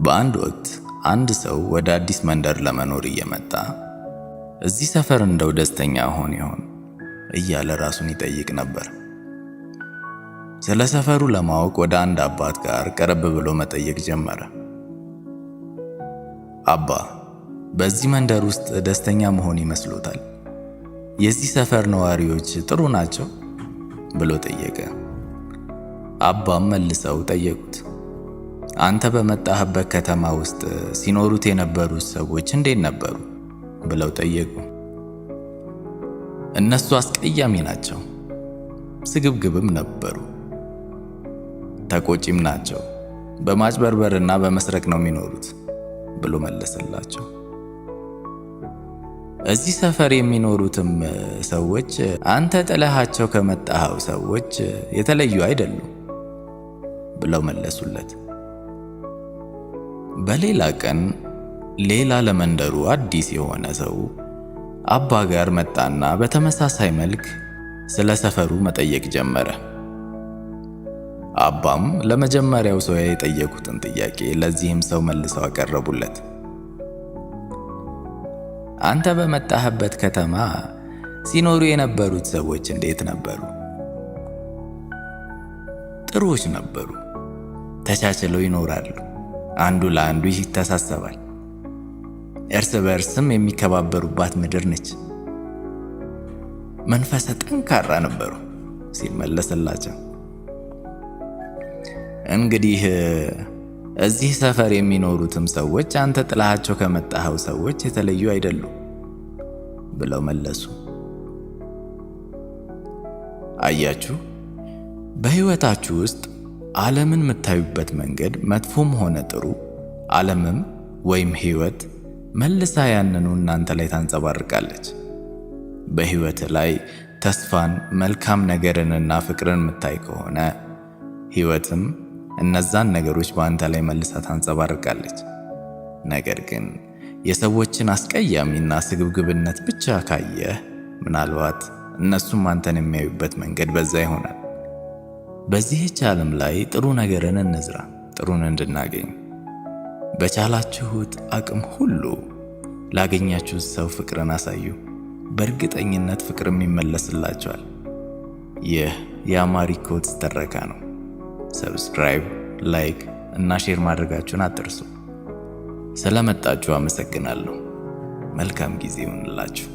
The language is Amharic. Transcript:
በአንድ ወቅት አንድ ሰው ወደ አዲስ መንደር ለመኖር እየመጣ እዚህ ሰፈር እንደው ደስተኛ ሆን ይሆን እያለ ራሱን ይጠይቅ ነበር። ስለ ሰፈሩ ለማወቅ ወደ አንድ አባት ጋር ቀረብ ብሎ መጠየቅ ጀመረ። አባ፣ በዚህ መንደር ውስጥ ደስተኛ መሆን ይመስሎታል? የዚህ ሰፈር ነዋሪዎች ጥሩ ናቸው? ብሎ ጠየቀ። አባም መልሰው ጠየቁት፣ አንተ በመጣህበት ከተማ ውስጥ ሲኖሩት የነበሩት ሰዎች እንዴት ነበሩ? ብለው ጠየቁ። እነሱ አስቀያሚ ናቸው፣ ስግብግብም ነበሩ፣ ተቆጪም ናቸው፣ በማጭበርበርና በመስረቅ ነው የሚኖሩት ብሎ መለሰላቸው። እዚህ ሰፈር የሚኖሩትም ሰዎች አንተ ጥለሃቸው ከመጣኸው ሰዎች የተለዩ አይደሉም ብለው መለሱለት። በሌላ ቀን ሌላ ለመንደሩ አዲስ የሆነ ሰው አባ ጋር መጣና በተመሳሳይ መልክ ስለ ሰፈሩ መጠየቅ ጀመረ። አባም ለመጀመሪያው ሰው የጠየቁትን ጥያቄ ለዚህም ሰው መልሰው አቀረቡለት። አንተ በመጣህበት ከተማ ሲኖሩ የነበሩት ሰዎች እንዴት ነበሩ? ጥሩዎች ነበሩ፣ ተቻችለው ይኖራሉ፣ አንዱ ለአንዱ ይተሳሰባል፣ እርስ በእርስም የሚከባበሩባት ምድር ነች፣ መንፈሰ ጠንካራ ነበሩ ሲል መለሰላቸው። እንግዲህ እዚህ ሰፈር የሚኖሩትም ሰዎች አንተ ጥላሃቸው ከመጣኸው ሰዎች የተለዩ አይደሉም ብለው መለሱ። አያችሁ፣ በሕይወታችሁ ውስጥ ዓለምን የምታዩበት መንገድ መጥፎም ሆነ ጥሩ፣ ዓለምም ወይም ሕይወት መልሳ ያንኑ እናንተ ላይ ታንጸባርቃለች። በሕይወት ላይ ተስፋን፣ መልካም ነገርንና ፍቅርን የምታይ ከሆነ ሕይወትም እነዛን ነገሮች በአንተ ላይ መልሳ ታንጸባርቃለች። ነገር ግን የሰዎችን አስቀያሚና ስግብግብነት ብቻ ካየህ ምናልባት እነሱም አንተን የሚያዩበት መንገድ በዛ ይሆናል። በዚህች ዓለም ላይ ጥሩ ነገርን እንዝራ፣ ጥሩን እንድናገኝ። በቻላችሁት አቅም ሁሉ ላገኛችሁት ሰው ፍቅርን አሳዩ። በእርግጠኝነት ፍቅርም ይመለስላችኋል። ይህ የአማሪኮትስ ትረካ ነው። ሰብስክራይብ፣ ላይክ እና ሼር ማድረጋችሁን አትርሱ። ስለመጣችሁ አመሰግናለሁ። መልካም ጊዜ ይሁንላችሁ።